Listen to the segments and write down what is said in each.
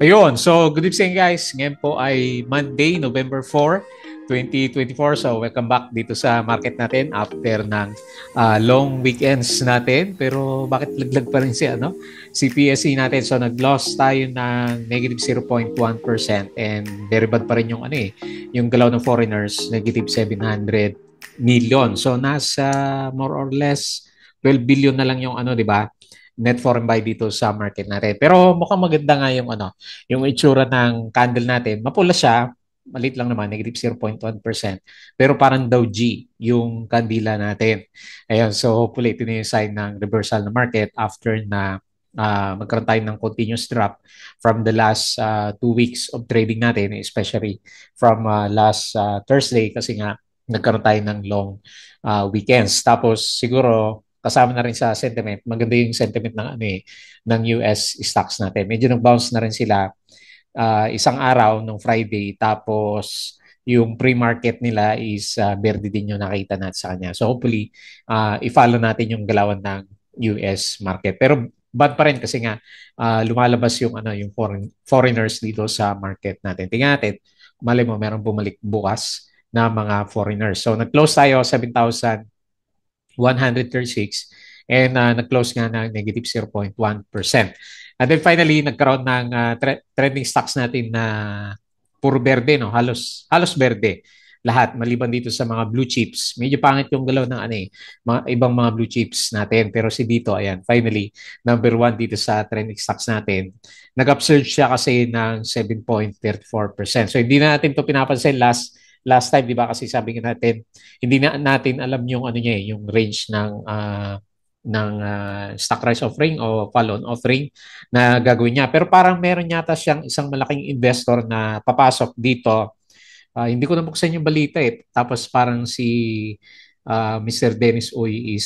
Ayun, so good evening guys. Ngayon po ay Monday, November 4, 2024. So welcome back dito sa market natin after ng long weekends natin. Pero bakit laglag pa rin si PSE natin? So nag-loss tayo ng negative 0.1% and very bad pa rin yung galaw ng foreigners, negative 700 million. So nasa more or less 12 billion na lang yung di ba? Net foreign buy dito sa market natin. Pero mukhang maganda nga yung itsura ng candle natin. Mapula siya, maliit lang naman, negative 0.1%. Pero parang daw G yung kandila natin. Ayun, so hopefully ito na yung sign ng reversal ng market after na magkaroon tayo ng continuous drop from the last 2 weeks of trading natin, especially from last Thursday kasi nga nagkaroon tayo ng long weekends. Tapos siguro kasama na rin sa sentiment, maganda yung sentiment ng US stocks natin. Medyo nag-bounce na rin sila isang araw nung Friday tapos yung pre-market nila is berde din yung nakita natin sa kanya. So hopefully i-follow natin yung galawan ng US market. Pero bad pa rin kasi nga lumalabas yung foreigners dito sa market natin. Tingnan natin, malay mo merong bumalik bukas na mga foreigners. So nag-close tayo 7,136 and nag-close nga ng negative 0.1%. And then finally, nagkaroon ng trending stocks natin na puro berde, no? Halos berde. Lahat, maliban dito sa mga blue chips. Medyo pangit yung galaw ng mga ibang mga blue chips natin. Pero si dito, ayan, finally, number one dito sa trending stocks natin. Nag-upsurge siya kasi ng 7.34%. So hindi na natin to pinapansin last time, di ba? Kasi sabi nga natin, hindi na natin alam yung yung range ng stock price offering o follow-on offering na gagawin niya. Pero parang meron yata siyang isang malaking investor na papasok dito. Hindi ko nabuksan yung balita eh. Tapos parang si Mr. Dennis Uy is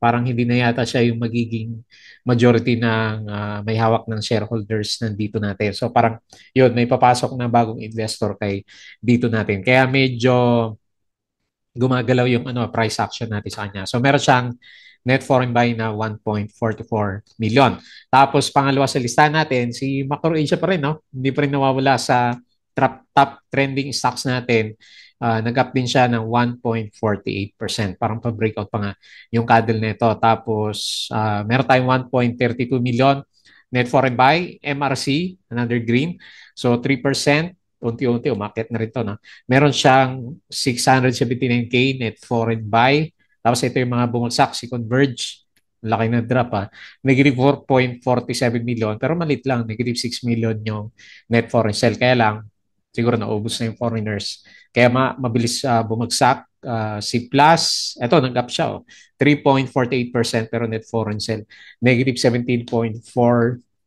parang hindi na yata siya yung magiging majority ng may hawak ng shareholders nandito natin. So parang yun, may papasok na bagong investor kay dito natin. Kaya medyo gumagalaw yung price action natin sa kanya. So meron siyang net foreign buy na 1.44 million. Tapos pangalawa sa listahan natin, si Macro Asia pa rin, no? Hindi pa rin nawawala sa top trending stocks natin. Nag-up din siya ng 1.48%. Parang pa-breakout pa nga yung candle nito. Tapos meron tayong 1.32 million net foreign buy, MRC, another green. So 3%, unti-unti umakyat na rin to, no? Meron siyang 679K net foreign buy. Tapos ito yung mga bumagsak, si Converge, laki na drop Negative 4.47 million, pero malit lang, negative 6 million yung net foreign sell. Kaya lang, siguro naubos na yung foreigners. Kaya mabilis bumagsak. Si Plus, eto, nag-up siya. 3.48% pero net foreign sell. Negative 17.4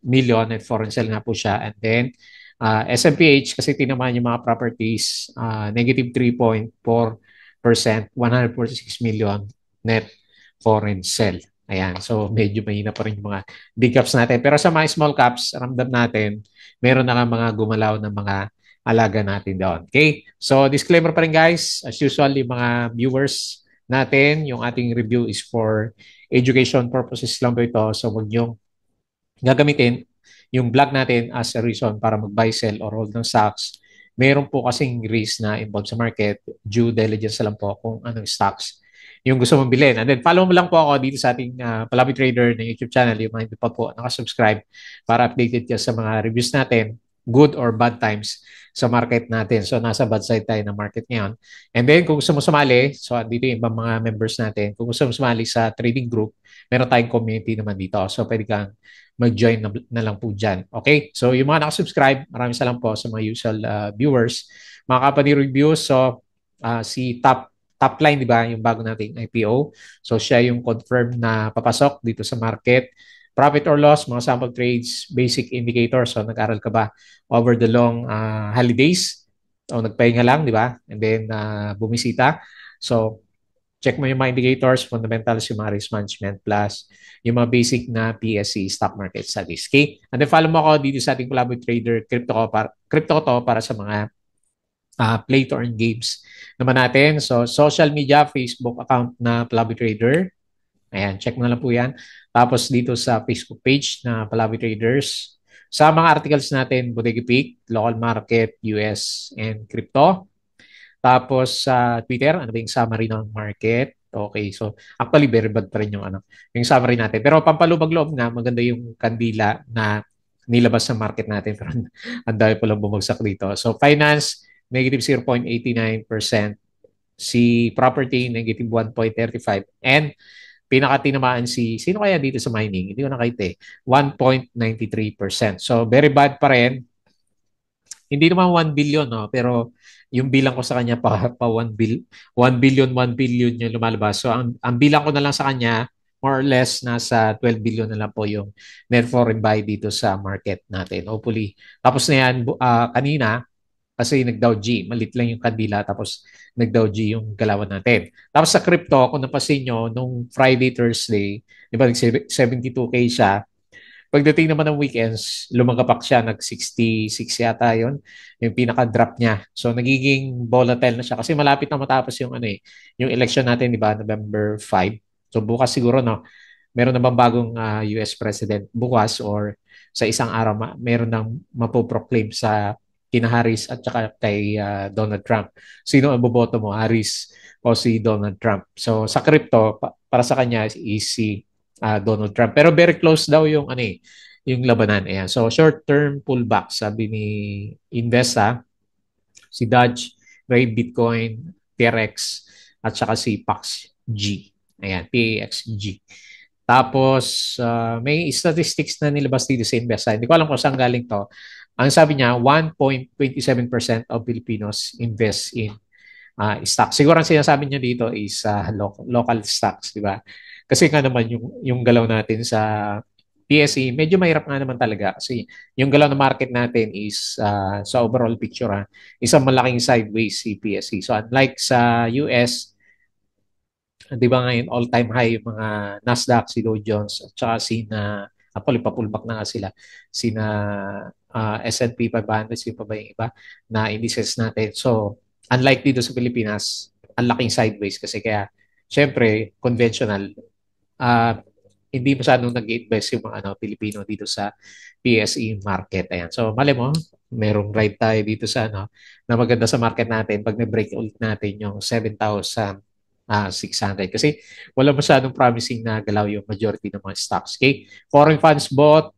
million net foreign sell nga po siya. And then, SMPH, kasi tinamaan yung mga properties, negative 3.4%, 146 million net foreign sell. Ayan, so medyo mahina pa rin yung mga big caps natin. Pero sa mga small caps, ramdam natin, meron na nga mga gumalaw ng mga alaga natin doon. Okay? So disclaimer pa rin guys, as usual, yung mga viewers natin, yung ating review is for education purposes lang po ito. So huwag niyong gagamitin yung vlog natin as a reason para mag-buy, sell, or hold ng stocks. Meron po kasing risk na involved sa market. Due diligence lang po kung anong stocks yung gusto mong bilhin. And then follow mo lang po ako dito sa ating Palabi Trader na YouTube channel, yung mga hindi pa po nakasubscribe para updated ka sa mga reviews natin, good or bad times sa market natin. So nasa bad side tayo ng market ngayon. And then kung gusto mo sumali, so dito yung ibang mga members natin, kung gusto mo sumali sa trading group, meron tayong community naman dito. So pwede kang mag-join na lang po dyan. Okay? So yung mga nakasubscribe, maraming salamat po sa mga usual viewers. Mga company reviews, so si top line, di ba, yung bago nating IPO. So siya yung confirmed na papasok dito sa market. Profit or loss, mga sample trades, basic indicators. So nag-aral ka ba over the long holidays? O nagpahinga lang, di ba? And then bumisita. So check mo yung mga indicators, fundamentals, yung mga risk management, plus yung mga basic na PSE stock market studies. Okay? And then follow mo ako dito sa ating Palaboy Trader, crypto ko to para sa mga play to earn games naman natin. So social media, Facebook account na Palaboy Trader. Ayan, check mo na lang po yan. Tapos dito sa Facebook page na Palaboy Traders. Sa mga articles natin, Bodega Peak, local market, US, and crypto. Tapos sa Twitter, ano ba yung summary ng market? Okay, so actually very bad pa rin yung summary natin. Pero pampalubag-loob nga, maganda yung kandila na nilabas sa market natin. Pero ang dami palang bumagsak dito. So finance, negative 0.89%. Si property, negative 1.35%. And pinakatinamaan sino kaya dito sa mining? Hindi ko nakita eh. 1.93%. So very bad pa rin. Hindi naman 1 billion, no? Pero yung bilang ko sa kanya pa 1 billion, 1 billion yung lumalabas. So ang bilang ko na lang sa kanya, more or less, nasa 12 billion na lang po yung net foreign buy dito sa market natin. Hopefully. Tapos na yan, kanina, kasi nag-Dow G, malit lang yung kandila, tapos nag-Dow G yung galawan natin. Tapos sa crypto, kung napasin nyo, nung Friday, Thursday, di ba, 72K siya, pagdating naman ng weekends, lumagapak siya, nag-66 yata yon yung pinaka-drop niya. So, nagiging volatile na siya kasi malapit na matapos yung yung election natin, di ba, November 5. So, bukas siguro, no, meron na bang bagong US President bukas or sa isang araw, meron nang mapoproclaim sa kina Harris at saka kay Donald Trump. Sino ang boboto mo, Harris o si Donald Trump? So, sa crypto, para sa kanya is si Donald Trump. Pero very close daw yung yung labanan. Ayan. So short-term pullback sabi ni Investa, si Dodge, Ray Bitcoin, TRX at saka si PAXG. Ayan, PAXG. Tapos may statistics na nilabas dito sa Investa. Hindi ko alam kung saan galing to. Ang sabi niya, 1.27% of Filipinos invest in stocks. Siguro ang sinasabi niya dito is local stocks, di ba? Kasi nga naman yung galaw natin sa PSE, medyo mahirap nga naman talaga kasi yung galaw na market natin is sa overall picture isang malaking sideways si PSE. So unlike sa US, di ba ngayon all-time high yung mga Nasdaq, si Dow Jones at saka actually pa-pullback na nga sila, sina S&P 500, sino pa ba yung iba na indices natin. So unlike dito sa Pilipinas, ang laking sideways kasi kaya syempre conventional, uh, hindi masyadong nag-invest yung mga Pilipino dito sa PSE market. Ayan. So, mali mo, merong ride tayo dito sa na maganda sa market natin pag na-break ulit natin yung 7,600. Kasi wala masyadong promising na galaw yung majority ng mga stocks. Okay? Foreign funds bought,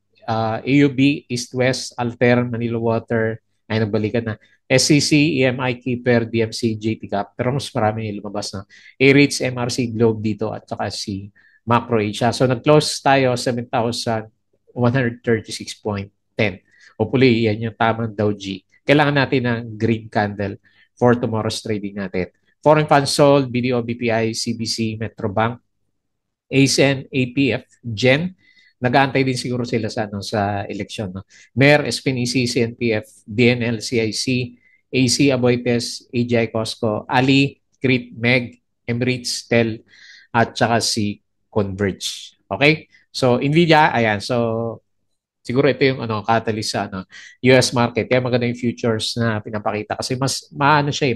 AUB, East West, Alter, Manila Water, ay nagbalikan na. SCC, EMI Keeper, DMC, JT Cap, pero mas marami yung lumabas na. A-Rates, MRC Globe dito at saka si Macro Asia. So nag-close tayo 7,136.10. Hopefully, yan yung tamang Dow G. Kailangan natin ng green candle for tomorrow's trading natin. Foreign funds sold, BDO, BPI, CBC, Metrobank, ASEN, APF, GEN. Nag-aantay din siguro sila sa eleksyon. No? MER, SPNEC, CNPF, DNL, CIC, AC, Aboites, AGI, Costco, Ali, CRIT, MEG, Emirates, TEL, at saka si Converge. Okay? So, Nvidia, ayan. So, siguro ito yung catalyst sa US market. Kaya maganda yung futures na pinapakita kasi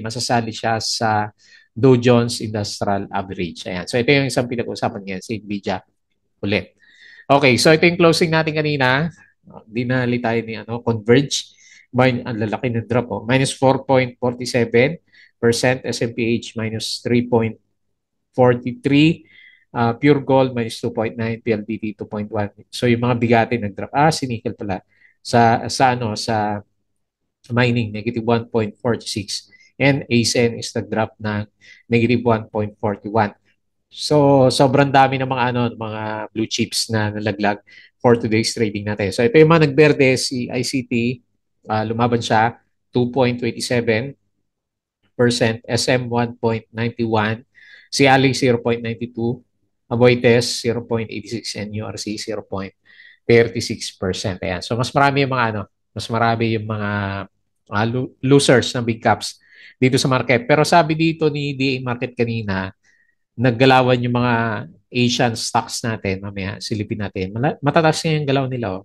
masasali siya sa Dow Jones Industrial Average. Ayan. So, ito yung isang pinag-usapan ngayon, si Nvidia ulit. Okay, so ito yung closing natin kanina. Dinali tayo ni Converge. Ang lalaki ng drop. Minus 4.47%, SMPH minus 3.43%, Pure Gold minus 2.9, PLDT 2.1. So yung mga bigati nag-drop. Si nickel pala. Sa mining, negative 1.46. And ASEN is nag-drop na negative 1.41. So, sobrang dami ng mga blue chips na nalaglag for today's trading natin. So, ito yung mga nagberde, si ICT, lumaban siya, 2.27%, SM 1.91%, si Ali 0.92%, Aboites 0.86%, and URC 0.36%. Ayan. So, mas marami yung mga losers ng big caps dito sa market. Pero sabi dito ni DA Market kanina, naggalawan yung mga Asian stocks natin, mamaya silipin natin. Matataas nga yung galaw nila.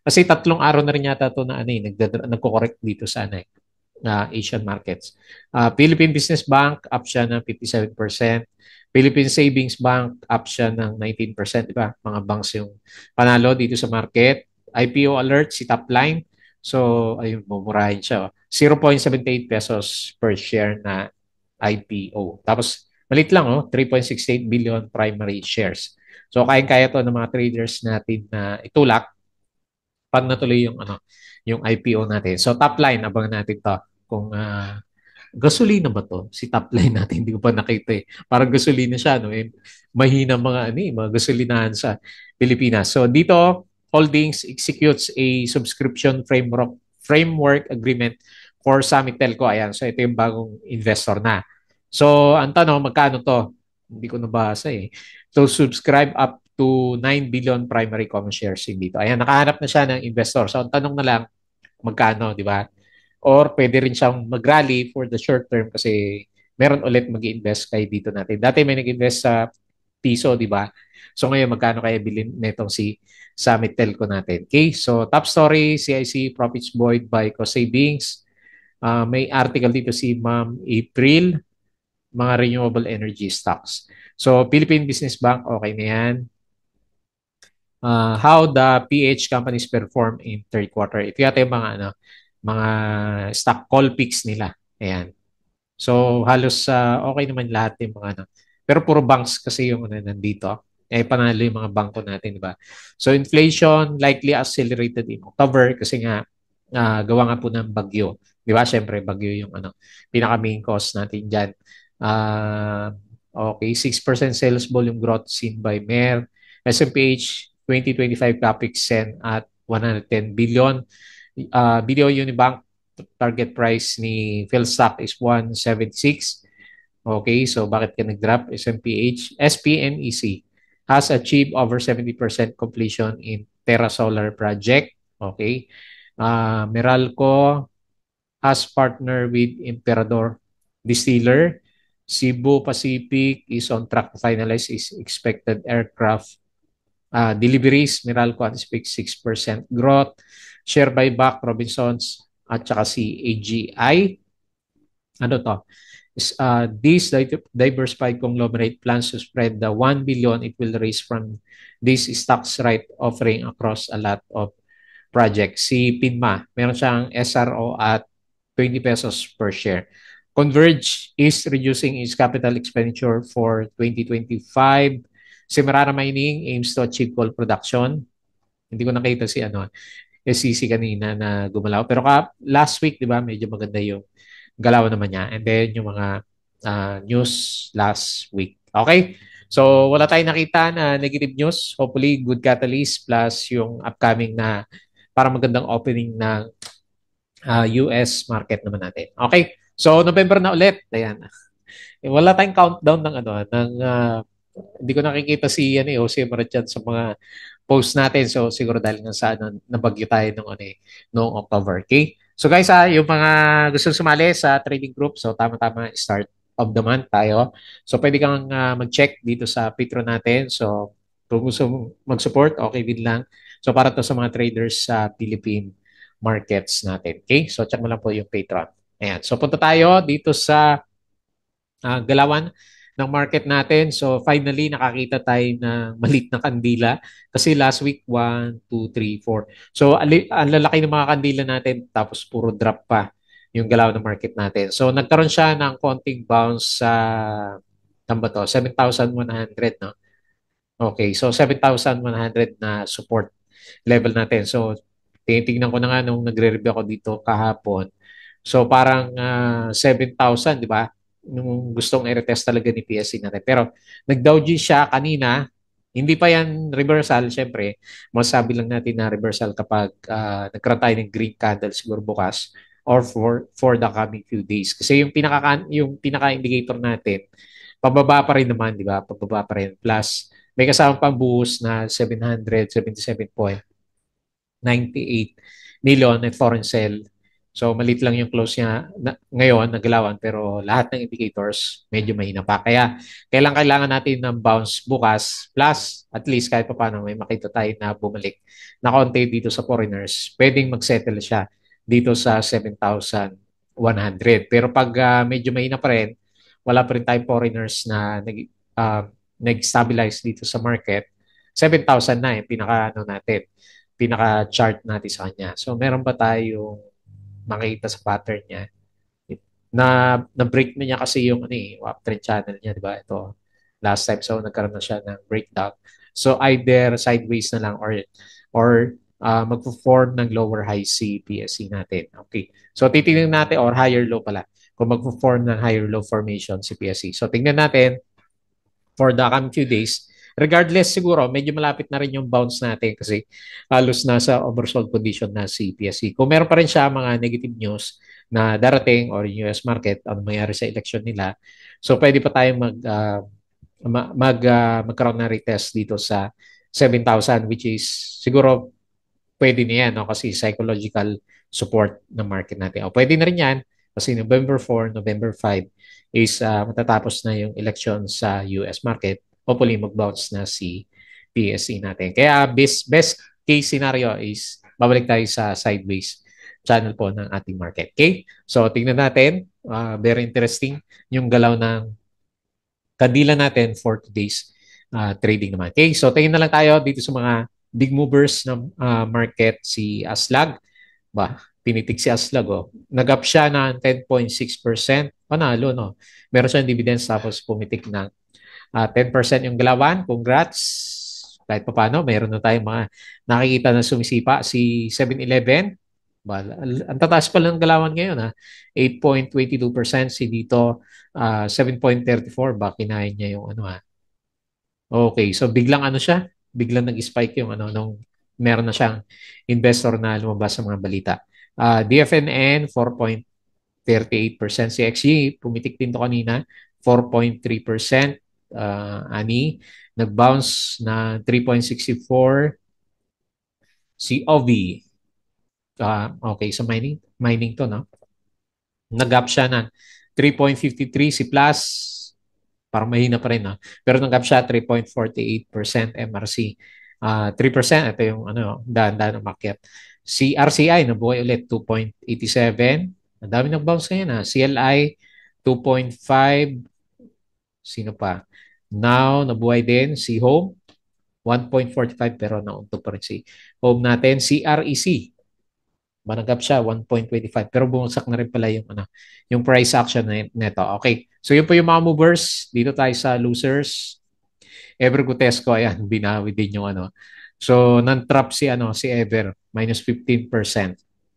Kasi 3 araw na rin yata ito na nagko-correct dito sa Asian markets. Philippine Business Bank, up siya ng 57%. Philippine Savings Bank, up siya ng 19%. Diba? Mga banks yung panalo dito sa market. IPO alert, si Topline. So, ayun, mumurahin siya. 0.78 pesos per share na IPO. Tapos, malit lang, 3.68 billion primary shares. So, kaya-kaya to ng mga traders natin na itulak pag natuloy yung yung IPO natin. So, Topline, abangan natin to. Kung gasolina ba to? Si top line natin, hindi ko pa nakita eh. Parang gasolina siya, no? Eh, mahina mga gasolinahan sa Pilipinas. So dito, Holdings executes a subscription framework agreement for Summit Telco. Ayan, so ito yung bagong investor na. So ang tanong, magkano to? Hindi ko nabasa eh. So subscribe up to 9 billion primary common shares in dito. Ayan, nakahanap na siya ng investor. So ang tanong na lang, magkano, di ba? Or pwede rin siyang mag-rally for the short term kasi meron ulit mag-invest kay dito natin. Dati may nag-invest sa piso, di ba? So ngayon, magkano kaya bilhin netong si Summit Telco natin? Okay, so top story, CIC profits buoyed by cost savings. May article dito si Ma'am April, mga renewable energy stocks. So Philippine Business Bank, okay na yan. How the PH companies perform in third quarter. Ito yata yung mga stock call picks nila. Ayan. So halos okay naman lahat yung mga Pero puro banks kasi yung nandito. Eh panalo yung mga bangko natin, di ba? So inflation likely accelerated in October kasi nga gawa nga po ng bagyo. Di ba? Siyempre bagyo yung pinaka main cause natin diyan. Uh, okay, 6% sales volume growth seen by Mayor. SMPH 2025 CapEx send at 110 billion. Video Unibank target price ni Philstock is 176. Okay, so bakit ka nag-drop? SMPH, SPNEC has achieved over 70% completion in Terra Solar project. Okay. Meralco has partnered with Emperador Distiller. Cebu Pacific is on track to finalize its expected aircraft deliveries. Meralco anticipates 6% growth. Share buyback, Robinsons, at saka si AGI. Ano to? This diversified conglomerate plans to spread the 1 billion it will raise from this stocks right offering across a lot of projects. Si Pinma, meron siyang SRO at 20 pesos per share. Converge is reducing its capital expenditure for 2025. Semirara Mining aims to achieve gold production. Hindi ko nakita si SCC kanina na gumalaw. Pero last week, di ba, medyo maganda yung galaw naman niya. And then yung mga news last week. Okay? So, wala tayong nakita na negative news. Hopefully, good catalyst plus yung upcoming na parang magandang opening ng US market naman natin. Okay? So, November na ulit. Ayan. Wala tayong countdown ng hindi ko nakikita si Jose Marichan sa mga post natin. So siguro dahil nga sa nabagyo tayo nung October. Okay? So guys, yung mga gusto sumali sa trading group, so tama-tama start of the month tayo. So pwede kang mag-check dito sa Patreon natin. So kung gusto mag-support, okay din lang. So para to sa mga traders sa Philippine markets natin. Okay? So check mo lang po yung Patreon. Ayan. So punta tayo dito sa galawan ng market natin. So finally, nakakita tayo ng malit na kandila. Kasi last week, 1, 2, 3, 4. So ang lalaki ng mga kandila natin tapos puro drop pa yung galaw ng market natin. So nagkaroon siya ng konting bounce sa ba to? 7,100, no? Okay, so 7,100 na support level natin. So tinitingnan ko na nga nung nagre-review ako dito kahapon. So parang 7,000, di ba? Nung gustong i-retest talaga ni PSC natin. Pero nag-Dow G siya kanina, hindi pa yan reversal, syempre. Masabi lang natin na reversal kapag nagkaroon tayo ng green candle siguro bukas or for the coming few days. Kasi yung pinaka-indicator natin, pababa pa rin naman, di ba? Pababa pa rin. Plus, may kasamang pang-buhos na 777.98 million at foreign sale. So maliit lang yung close niya ngayon, naglawan, pero lahat ng indicators medyo mahina pa. Kaya kailangan natin ng bounce bukas plus at least kahit pa paano may makita tayo na bumalik na konti dito sa foreigners. Pwedeng mag-settle siya dito sa 7,100. Pero pag medyo mahina pa rin, wala pa rin tayong foreigners na uh, nag-stabilize dito sa market, 7,000 na yung pinaka natin. pinaka-chart natin sa kanya. So, meron ba tayong makita sa pattern niya? Na-break na niya kasi yung ano uptrend channel niya, di ba? Ito, last time. So, nagkaroon na siya ng breakdown. So, either sideways na lang or magpo-form ng lower high si PSE natin. Okay. So, titingnan natin or higher low pala kung magpo-form ng higher low formation si PSE. So, tingnan natin for the coming few days. Regardless siguro, medyo malapit na rin yung bounce natin kasi halos nasa oversold condition na si PSE. Kung meron pa rin siya mga negative news na darating or US market, ano mangyari sa election nila, so pwede pa tayong magkaroon ng retest dito sa 7,000 which is siguro pwede na yan, no? Kasi psychological support ng market natin. O pwede na rin yan kasi November 4, November 5 is matatapos na yung election sa US market. Hopefully mag-bounce na si PSE natin. Kaya best case scenario is babalik tayo sa sideways channel po ng ating market. Okay? So tingnan natin. Very interesting yung galaw ng kandila natin for today's trading naman. Okay, so tingin na lang tayo dito sa mga big movers ng market. Si Aslag, tinitig si Aslag. Oh. Nag-up siya ng 10.6%. Panalo, no? Meron siyang dividends tapos pumitik na 10% yung galawan. Congrats! Kahit pa paano, meron na tayong mga nakikita na sumisipa. Si 7-Eleven, ang tataas pa lang ng galawan ngayon, ha? 8.22%. Si dito, 7.34. Kinain niya yung ano, ha? Okay, so biglang ano siya? Biglang nag-spike yung ano, nung meron na siyang investor na lumabas sa mga balita. DFNN, 4.38%. Si XG, pumitik din to kanina, 4.3%. Ani, nag-bounce na 3.64. Si OV, okay, so mining to, no? Nag-up siya ng 3.53. Si Plus, parang mahina pa rin, no? Pero nag-up siya 3.48% MRC. 3%, ito yung ano, daan-daan umakyat. Si RCI, nabuhay ulit, 2.87. Ang dami nag-bounce ngayon, ha? CLI, 2.5. Sino pa? Now, nabuhay din. Si Home, 1.45 pero nauntog pa rin si Home natin. Si REC, managap siya 1.25 pero bumagsak na rin pala yung ano yung price action nito. Okay. So yun po yung mga movers. Dito tayo sa losers. Ever Gutesco, ayan, binawi din yung ano. So non-trap si ano si Ever minus 15%.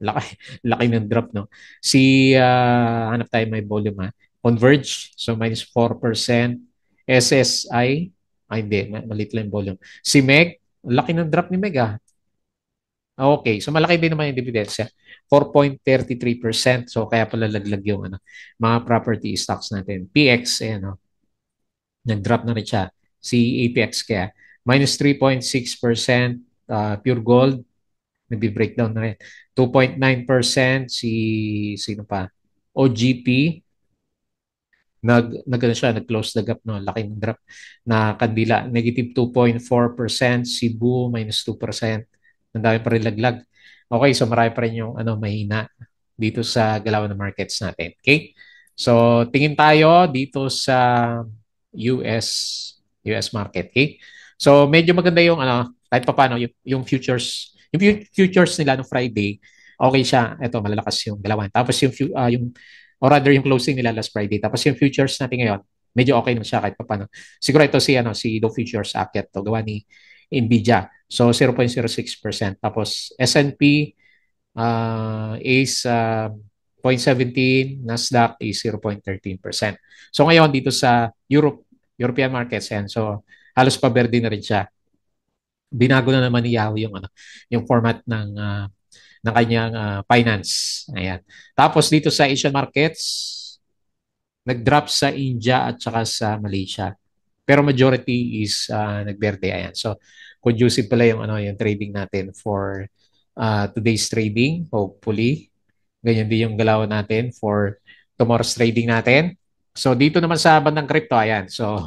Laki laki ng drop, no. Si hanap tayo may volume, ha. Converge, so minus 4%. SSI, ay hindi, maliit lang yung volume. Si Meg, laki ng drop ni Meg, ah. Okay, so malaki din naman yung dividends niya. 4.33%. So kaya pala laglag yung ano, mga property stocks natin. PX, ayan, oh, nag-drop na rin siya. Si APX kaya minus 3.6%. Pure Gold, nag-breakdown na rin. 2.9%. Si sino pa? OGP, ano siya, nag-close the gap, no? Laking drop na kandila. Negative 2.4%. Cebu, minus 2%. Ang dami pa rin laglag. Okay, so marami pa rin yung ano, mahina dito sa galaw ng markets natin. Okay? So, tingin tayo dito sa US US market. Okay? So, medyo maganda yung ano, kahit pa paano, yung futures, yung futures nila no Friday, okay siya. Ito, malalakas yung galawan. Tapos yung or rather yung closing nila last Friday. Tapos yung futures natin ngayon, medyo okay naman siya kahit pa paano. Siguro ito si Dow Futures Akyat to, gawa ni Nvidia. So 0.06%. Tapos S&P is 0.17, Nasdaq is 0.13%. So ngayon dito sa European markets yan. So halos paberde na rin siya. Binago na naman ni Yahoo yung ano, yung format ng kanyang finance. Ayan. Tapos dito sa Asian markets, nag-drop sa India at saka sa Malaysia. Pero majority is nagberde. Ayan. So, conducive pala yung, ano, yung trading natin for today's trading. Hopefully, ganyan din yung galaw natin for tomorrow's trading natin. So, dito naman sa bandang crypto, ayan. So,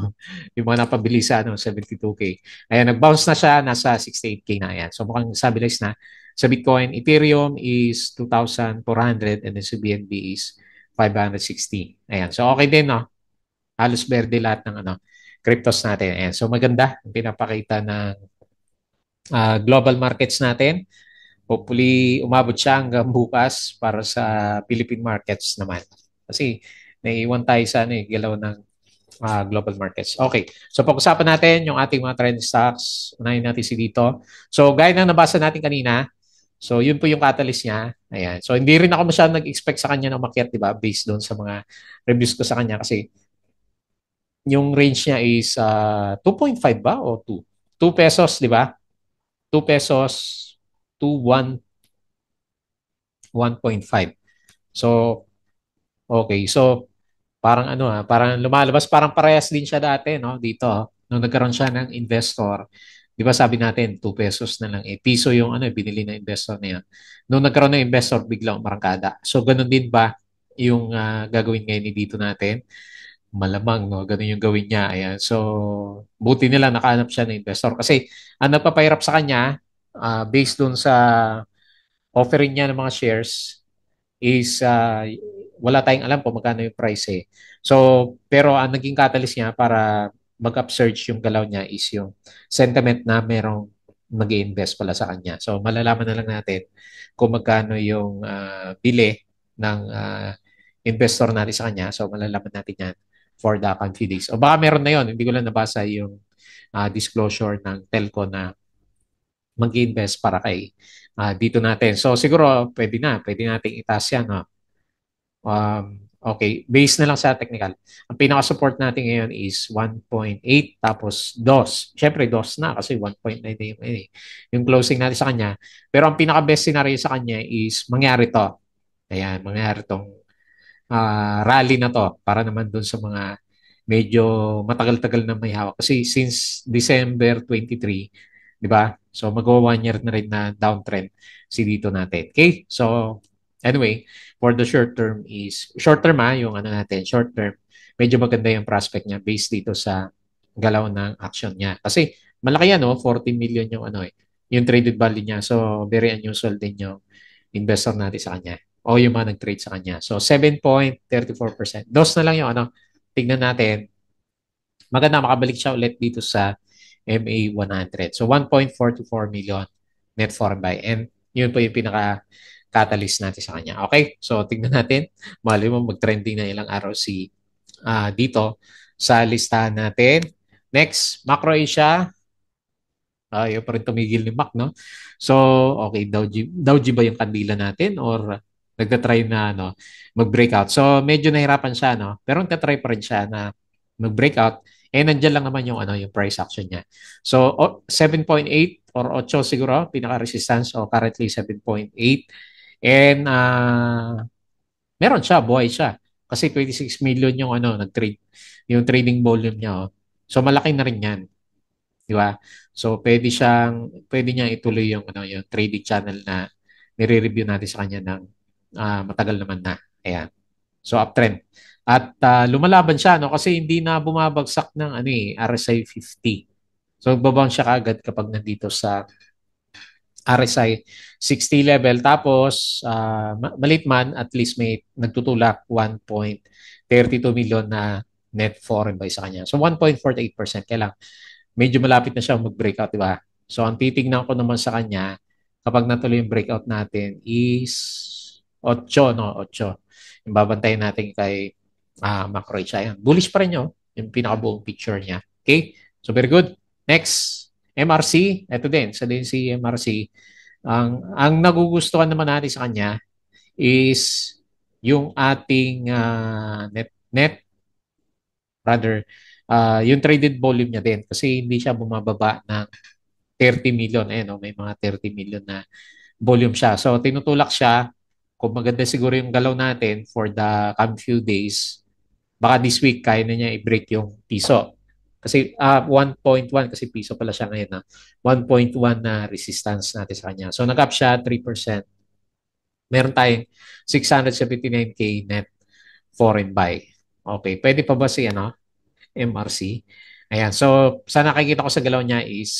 yung mga napabilisa, ano, 72K. Ayan, nag-bounce na siya, nasa 68K na. Ayan. So, mukhang stabilize na. Sa Bitcoin, Ethereum is 2,400 and then sa BNB is 560. Ayan. So, okay din, no? Halos verde lahat ng ano, cryptos natin. Ayan. So, maganda ang pinapakita ng global markets natin. Hopefully, umabot siya hanggang bukas para sa Philippine markets naman. Kasi naiiwan tayo sa ano, galaw ng global markets. Okay. So pag-usapan natin yung ating mga trend stocks. Unahin natin si dito. So gaya ng nabasa natin kanina, so yun po yung catalyst niya. Ayan. So hindi rin ako masyadong nag-expect sa kanya na umakyat, di ba? Based doon sa mga reviews ko sa kanya kasi yung range niya is 2.5 ba o 2? 2 pesos, di ba? 2 pesos to 1.5. So, okay. So, parang ano parang lumalabas, parang parehas din siya dati, no? Dito, nung nagkaroon siya ng investor. Di ba sabi natin, 2 pesos na lang. Piso yung ano, binili ng investor na yan. Nung nagkaroon ng investor, biglang umarangkada. So, ganun din ba yung gagawin ngayon ni dito natin? Malamang, no? Ganun yung gawin niya. Ayan. So, buti nila nakahanap siya ng investor. Kasi, ang nagpapahirap sa kanya, based dun sa offering niya ng mga shares, is wala tayong alam kung magkano yung price eh. So, pero ang naging catalyst niya para mag-upsurge yung galaw niya is yung sentiment na merong mag invest pala sa kanya. So, malalaman na lang natin kung magkano yung bili ng investor natin sa kanya. So, malalaman natin yan for the coming few days. O baka meron na yon, hindi ko lang nabasa yung disclosure ng telco na mag-invest para kay dito natin. So siguro pwede nating itaas yan. No? Okay, base na lang sa technical. Ang pinaka-support natin ngayon is 1.8 tapos DOS. Siyempre, DOS na kasi 1.9 na yung closing natin sa kanya. Pero ang pinaka-best scenario sa kanya is mangyari to. Ayan, mangyari tong rally na to para naman dun sa mga medyo matagal-tagal na may hawak. Kasi since December 23, di ba? So mag-1 year na rin na downtrend si dito natin. Okay? So anyway, for the short term yung ano natin, short term, medyo maganda yung prospect niya based dito sa galaw ng action niya. Kasi malaki yan, no? 40 million yung ano yung traded value niya. So very unusual din yung investor natin sa kanya o yung mga nag-trade sa kanya. So 7.34%. Dos na lang yung ano, tignan natin. Maganda makabalik siya ulit dito sa MA 100. So 1.424 million net foreign buy. And yun po yung pinaka-catalyst natin sa kanya. Okay? So tignan natin. Mali mo mag-trending na ilang araw si dito sa listahan natin. Next, Macro Asia. Ayaw pa rin tumigil ni Mac, no? So, okay, Dow G ba yung kandila natin or nagtatry na ano, mag-breakout? So, medyo nahirapan siya, no? Pero nagtatry pa rin siya na mag-breakout. Eh, nandiyan lang naman yung, ano, yung price action niya. So, 7.8 or 8 siguro, pinaka-resistance o currently 7.8. And meron siya, buhay siya. Kasi 26 million yung ano, nag-trade, yung trading volume niya. Oh. So, malaki na rin yan. Di ba? So pwede niya ituloy yung ano yung trading channel na nire-review natin sa kanya ng matagal naman na. Ayan. So uptrend. At lumalaban siya no kasi hindi na bumabagsak ng ano RSI 50. So babounce siya kagad kapag nandito sa RSI 60 level. Tapos malit man at least may nagtutulak 1.32 million na net foreign buy sa kanya. So 1.48% kailang medyo malapit na siya mag-breakout, di ba? So, ang titignan ko naman sa kanya, kapag natuloy yung breakout natin is 8, no? 8. Yung babantayan natin kay Macro Ayan. Bullish pa rin yun, yung pinakabuong picture niya. Okay? So, very good. Next, MRC. Ito din, sa din si MRC. Ang nagugustuhan naman natin sa kanya is yung ating net rather yung traded volume niya din kasi hindi siya bumababa ng 30 million eh no may mga 30 million na volume siya. So tinutulak siya kung maganda siguro yung galaw natin for the coming few days. Baka this week kaya na niya i-break yung piso. Kasi 1.1 kasi piso pala siya ngayon na 1.1 na resistance natin sa kanya. So nag-up siya 3%. Meron tayong 679k net foreign buy. Okay, pwede pa ba si ano? MRC. Ayan. So, sa nakikita ko sa galaw niya is,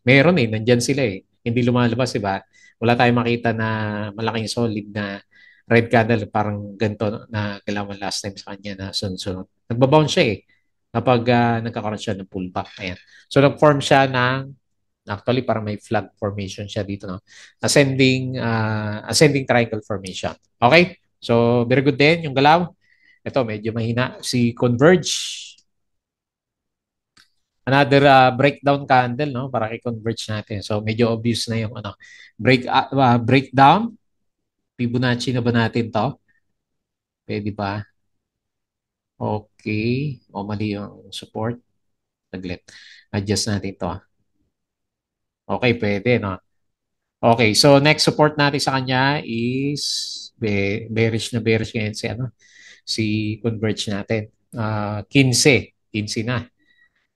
meron nandyan sila eh. Hindi lumalabas, di ba? Wala tayong makita na malaking solid na red candle, parang ganito na galawan last time sa kanya na sunod-sunod. Nagbabounce siya eh kapag nagkakaroon siya ng pullback. Ayan. So, nag-form siya ng Actually, parang may flag formation siya dito, no? Ascending triangle formation. Okay? So, very good din yung galaw. Ito, medyo mahina. Si Converge, another breakdown candle, no? Para i-converge natin. So, medyo obvious na yung ano, breakdown. Fibonacci na ba natin to? Pwede ba? Okay. O, mali yung support. Taglit. Adjust natin to. Okay, pwede, no? Okay, so next support natin sa kanya is bearish ngayon si ano, si Converge natin. 15 na.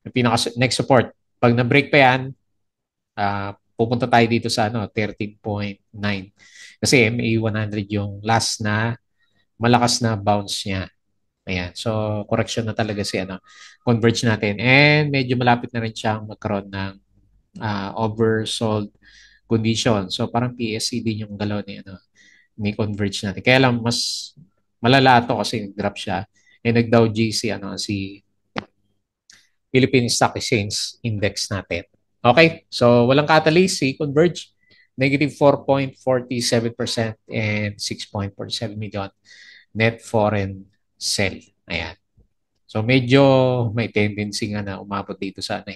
Yung pinaka next support. Pag na-break pa yan, pupunta tayo dito sa ano, 13.9. Kasi MA100 yung last na malakas na bounce niya. Ayan. So, correction na talaga si ano, Converge natin. And medyo malapit na rin siyang magkaroon ng oversold condition. So, parang PSC din yung galaw ni, ano, ni Converge natin. Kaya lang, mas malala to kasi nag-drop siya. And nag-Dow GC, ano, si Philippine Stock Exchange Index natin. Okay? So, walang catalyst si Converge. Negative 4.47% and 6.47 million net foreign sell. Ayan. So, medyo may tendency nga na umabot dito sa ano,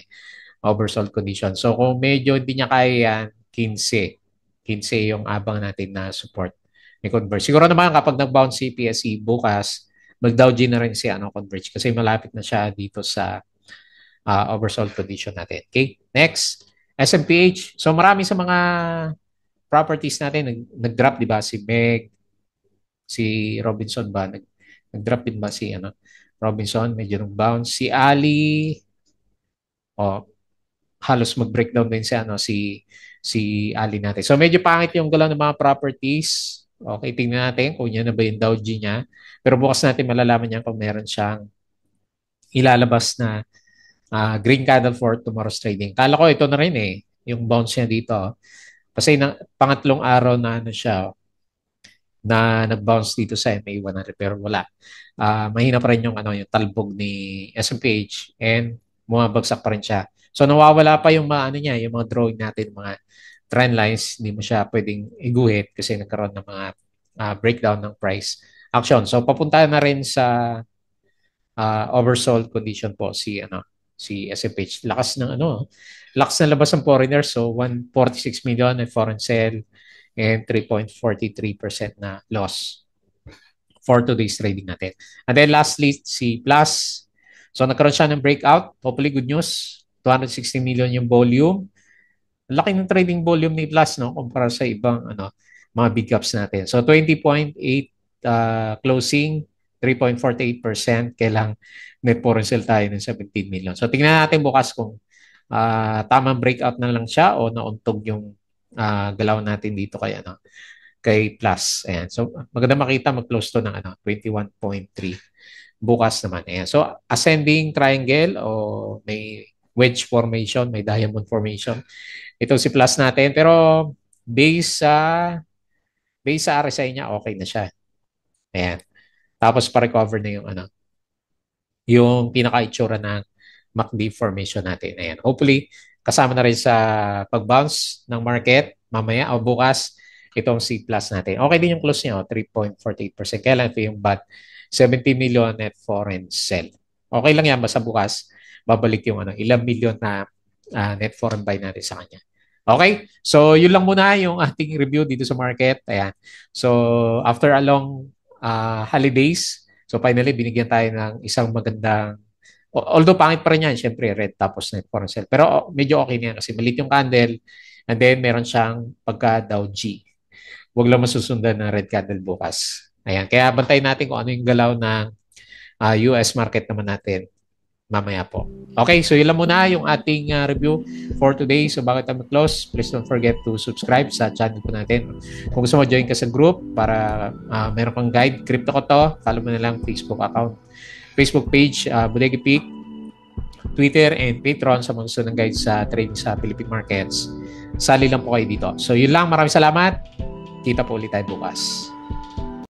oversold condition. So, kung medyo hindi niya kaya yan, 15. 15 yung abang natin na support ni Converge. Siguro naman kapag nag-bounce si PSE bukas, mag-Dow G na rin si ano, Converge kasi malapit na siya dito sa oversold condition natin. Okay? Next, SMPH. So marami sa mga properties natin nag-drop, di ba? Si Meg, si Robinson ba? Nag-drop din ba si ano? Robinson, medyo nag-bounce. Si Ali, oh, halos mag-breakdown din si ano si Ali natin. So medyo pangit yung galaw ng mga properties. Okay, tingnan natin kung yan na ba yung Dow G niya. Pero bukas natin malalaman niya kung meron siyang ilalabas na green candle for tomorrow's trading. Kala ko ito na rin eh, yung bounce niya dito. Kasi pangatlong araw na ano siya, na nag-bounce dito sa MA100 pero wala. Mahina pa rin yung ano yung talbog ni SMPH and bumabagsak pa rin siya. So nawawala pa yung mga ano niya, yung mga drawing natin, mga trend lines, hindi mo siya pwedeng iguhit kasi nagkaroon ng mga breakdown ng price action. So papunta na rin sa oversold condition po si SMPH. Lakas ng labas ng foreigner. So 146 million na foreign sale and 3.43% na loss for today's trading natin. And then lastly, si Plus. So nagkaroon siya ng breakout. Hopefully good news. 260 million yung volume. Ang laki ng trading volume ni Plus, no, kumpara sa ibang mga big caps natin. So 20.8 closing, 3.48%. Kailang net foreign sale tayo ng 17 million. So tingnan natin bukas kung tamang breakout na lang siya o nauntog yung galaw natin dito kay Plus. Ayan. So maganda makita mag-close to ng 21.3 bukas naman. Ayan. So ascending triangle o may wedge formation, may diamond formation. Ito si Plus natin pero base sa RSI niya okay na siya. Ayan. Tapos pa-recover na yung pinaka-itsura ng MACD formation natin. Ayan. Hopefully, kasama na rin sa pag-bounce ng market mamaya o bukas itong C plus natin. Okay din yung close niya, 3.48%. Kaya lang ito yung bad 70 million net foreign sell. Okay lang yan, basta bukas babalik yung ilang million na net foreign buy natin sa kanya. Okay? So, yun lang muna yung ating review dito sa market. Ayan. So, after a long holidays, so finally, binigyan tayo ng isang magandang although pangit pa rin yan, syempre red tapos net foreign sell. Pero medyo okay na yan kasi maliit yung candle and then meron siyang pagka Dow G. Huwag lang masusundan ng red candle bukas. Ayan. Kaya bantayin natin kung ano yung galaw ng US market naman natin mamaya po. Okay, so yun lang muna yung ating review for today. So bago tayo mag-close, please don't forget to subscribe sa channel po natin. Kung gusto mo join ka sa group para meron kang guide, crypto ko to, follow mo na lang Facebook account, Facebook page, Bodega Peak, Twitter, and Patreon sa mga gusto ng guide sa trading sa Philippine markets. Sali lang po kayo dito. So yun lang, maraming salamat. Kita po ulit tayo bukas.